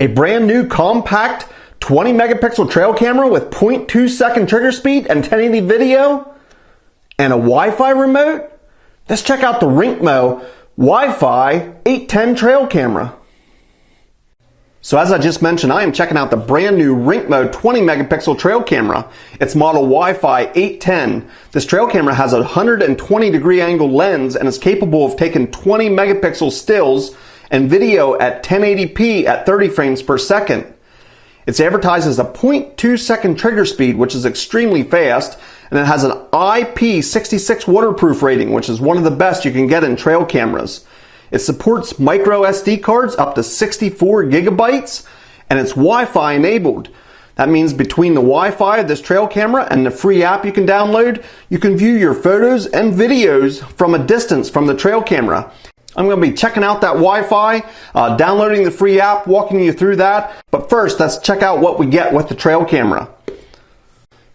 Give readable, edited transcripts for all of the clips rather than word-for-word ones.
A brand new compact 20 megapixel trail camera with 0.2 second trigger speed and 1080 video and a Wi-Fi remote? Let's check out the Rinkmo WIFI 810 trail camera. So as I just mentioned, I am checking out the brand new Rinkmo 20 megapixel trail camera. It's model Wi-Fi 810. This trail camera has a 120 degree angle lens and is capable of taking 20 megapixel stills and video at 1080p at 30 frames per second. It's advertised as a 0.2 second trigger speed, which is extremely fast, and it has an IP66 waterproof rating, which is one of the best you can get in trail cameras. It supports micro SD cards up to 64 gigabytes, and it's Wi-Fi enabled. That means between the Wi-Fi of this trail camera and the free app you can download, you can view your photos and videos from a distance from the trail camera. I'm going to be checking out that Wi-Fi, downloading the free app, walking you through that. But first, let's check out what we get with the trail camera.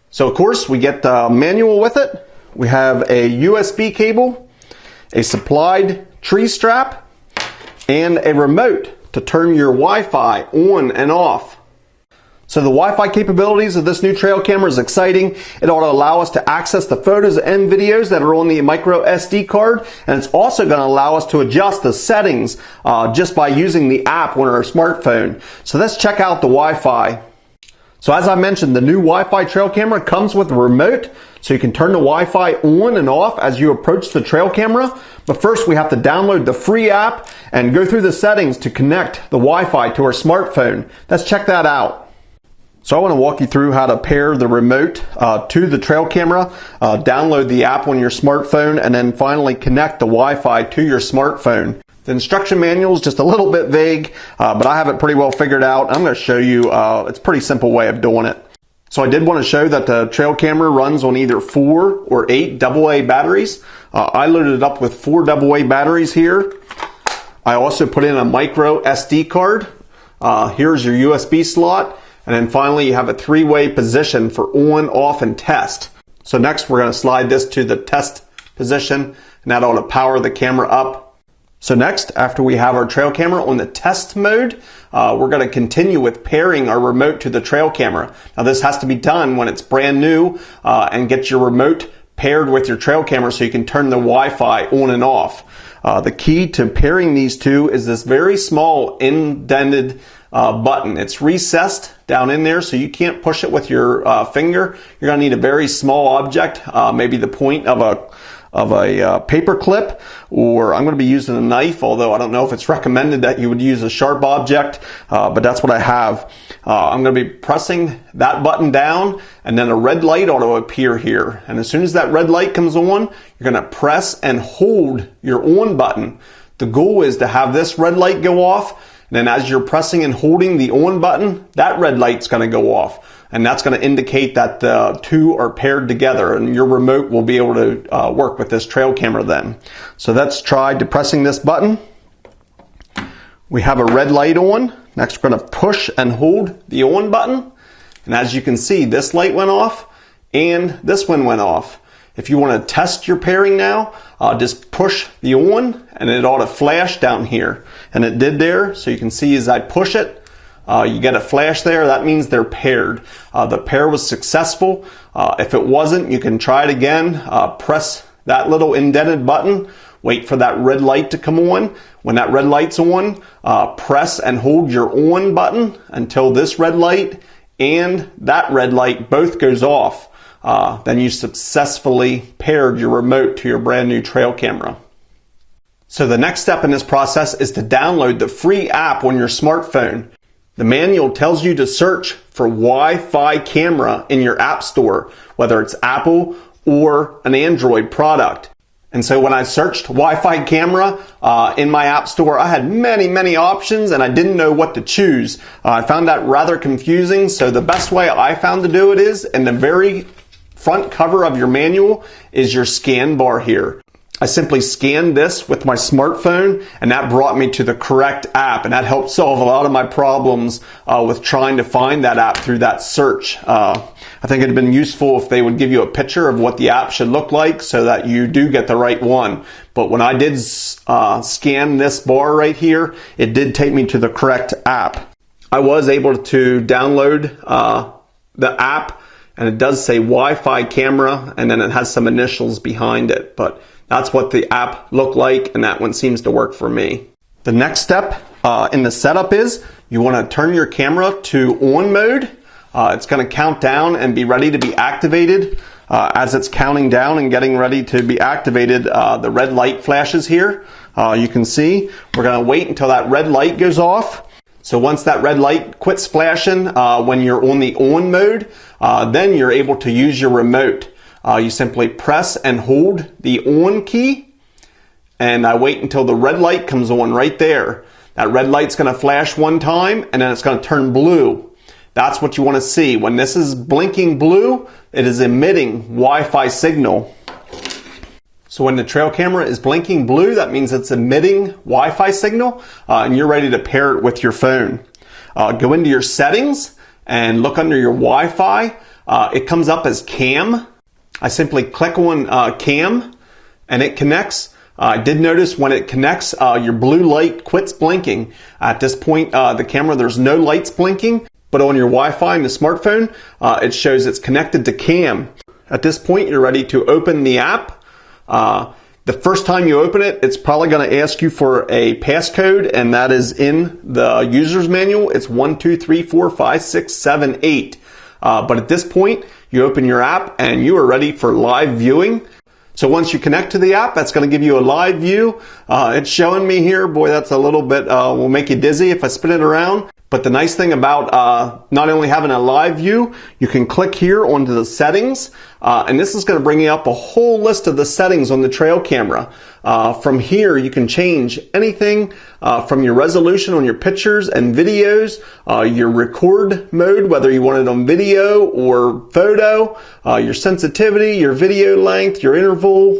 So of course, we get the manual with it. We have a USB cable, a supplied tree strap, and a remote to turn your Wi-Fi on and off. So the Wi-Fi capabilities of this new trail camera is exciting. It ought to allow us to access the photos and videos that are on the micro SD card, and it's also going to allow us to adjust the settings just by using the app on our smartphone. So let's check out the Wi-Fi. So as I mentioned, the new Wi-Fi trail camera comes with a remote, so you can turn the Wi-Fi on and off as you approach the trail camera. But first we have to download the free app and go through the settings to connect the Wi-Fi to our smartphone. Let's check that out. So I want to walk you through how to pair the remote to the trail camera, download the app on your smartphone, and then finally connect the Wi-Fi to your smartphone. The instruction manual is just a little bit vague, but I have it pretty well figured out. I'm going to show you, it's a pretty simple way of doing it. So I did want to show that the trail camera runs on either 4 or 8 AA batteries. I loaded it up with 4 AA batteries here. I also put in a micro SD card. Here's your USB slot. And then finally you have a 3-way position for on, off, and test. So next we're going to slide this to the test position, and that ought to power the camera up. So next, after we have our trail camera on the test mode, we're going to continue with pairing our remote to the trail camera. Now this has to be done when it's brand new, and get your remote paired with your trail camera so you can turn the Wi-Fi on and off. The key to pairing these two is this very small indented button. It's recessed down in there, so you can't push it with your finger. You're going to need a very small object, maybe the point of a paper clip, or I'm going to be using a knife, although I don't know if it's recommended that you would use a sharp object, but that's what I have. I'm going to be pressing that button down, and then a red light ought to appear here. And as soon as that red light comes on, you're going to press and hold your on button. The goal is to have this red light go off, and then as you're pressing and holding the on button, that red light's going to go off. And that's going to indicate that the two are paired together, and your remote will be able to work with this trail camera then. So let's try depressing this button. We have a red light on. Next we're going to push and hold the on button. And as you can see, this light went off and this one went off. If you want to test your pairing now, just push the on and it ought to flash down here. And it did there, so you can see as I push it, you get a flash there. That means they're paired. The pair was successful. If it wasn't, you can try it again. Press that little indented button. Wait for that red light to come on. When that red light's on, press and hold your on button until this red light and that red light both goes off. Then you successfully paired your remote to your brand new trail camera. So the next step in this process is to download the free app on your smartphone. The manual tells you to search for Wi-Fi camera in your app store, whether it's Apple or an Android product. And so when I searched Wi-Fi camera in my app store, I had many options and I didn't know what to choose. I found that rather confusing, so the best way I found to do it is in the very front cover of your manual is your scan bar here. I simply scanned this with my smartphone and that brought me to the correct app, and that helped solve a lot of my problems with trying to find that app through that search. I think it'd been useful if they would give you a picture of what the app should look like so that you do get the right one. But when I did scan this bar right here, it did take me to the correct app. I was able to download the app, and it does say Wi-Fi camera, and then it has some initials behind it, but that's what the app looked like, and that one seems to work for me. The next step in the setup is you want to turn your camera to on mode. It's going to count down and be ready to be activated. As it's counting down and getting ready to be activated, the red light flashes here. You can see we're going to wait until that red light goes off. So once that red light quits flashing, when you're on the on mode, then you're able to use your remote. You simply press and hold the on key, and I wait until the red light comes on right there. That red light's going to flash one time, and then it's going to turn blue. That's what you want to see. When this is blinking blue, it is emitting Wi-Fi signal. So when the trail camera is blinking blue, that means it's emitting Wi-Fi signal, and you're ready to pair it with your phone. Go into your settings and look under your Wi-Fi. It comes up as cam. I simply click on cam, and it connects. I did notice when it connects, your blue light quits blinking. At this point, the camera, there's no lights blinking, but on your Wi-Fi and the smartphone, it shows it's connected to cam. At this point, you're ready to open the app. The first time you open it, it's probably going to ask you for a passcode, and that is in the user's manual. It's 1, 2, 3, 4, 5, 6, 7, 8. But at this point, you open your app and you are ready for live viewing. So once you connect to the app, that's going to give you a live view. It's showing me here. Boy, that's a little bit, will make you dizzy if I spin it around. But the nice thing about not only having a live view, you can click here onto the settings, and this is going to bring you up a whole list of the settings on the trail camera. From here, you can change anything from your resolution on your pictures and videos, your record mode, whether you want it on video or photo, your sensitivity, your video length, your interval,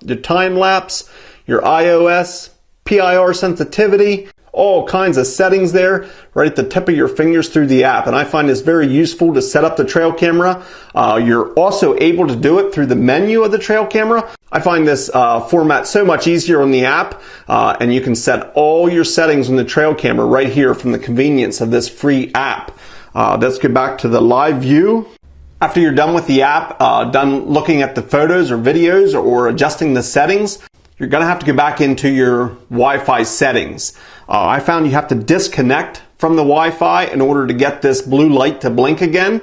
your time lapse, your iOS, PIR sensitivity. All kinds of settings there right at the tip of your fingers through the app, and I find this very useful to set up the trail camera. You're also able to do it through the menu of the trail camera. I find this format so much easier on the app, and you can set all your settings on the trail camera right here from the convenience of this free app. Let's get back to the live view. After you're done with the app, done looking at the photos or videos or adjusting the settings, you're going to have to go back into your Wi-Fi settings. I found you have to disconnect from the Wi-Fi in order to get this blue light to blink again.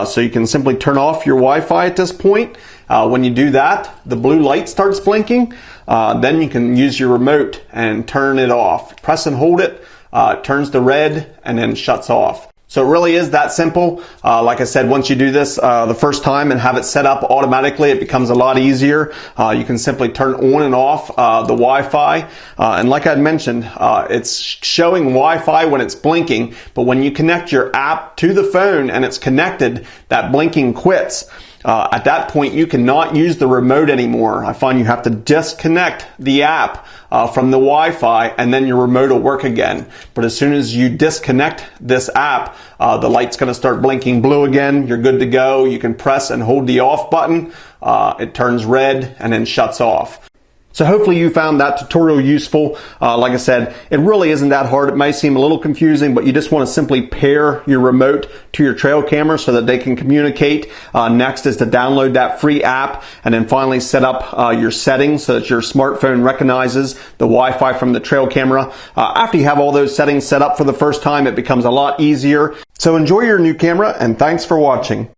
So you can simply turn off your Wi-Fi at this point. When you do that, the blue light starts blinking. Then you can use your remote and turn it off. Press and hold it, it turns to red and then shuts off. So it really is that simple. Like I said, once you do this the first time and have it set up automatically, it becomes a lot easier. You can simply turn on and off the Wi-Fi. And like I mentioned, it's showing Wi-Fi when it's blinking, but when you connect your app to the phone and it's connected, that blinking quits. At that point, you cannot use the remote anymore. I find you have to disconnect the app from the Wi-Fi, and then your remote will work again. But as soon as you disconnect this app, the light's going to start blinking blue again. You're good to go. You can press and hold the off button. It turns red and then shuts off. So hopefully you found that tutorial useful. Like I said, it really isn't that hard. It may seem a little confusing, but you just want to simply pair your remote to your trail camera so that they can communicate. Next is to download that free app, and then finally set up your settings so that your smartphone recognizes the Wi-Fi from the trail camera. After you have all those settings set up for the first time, it becomes a lot easier. So enjoy your new camera, and thanks for watching.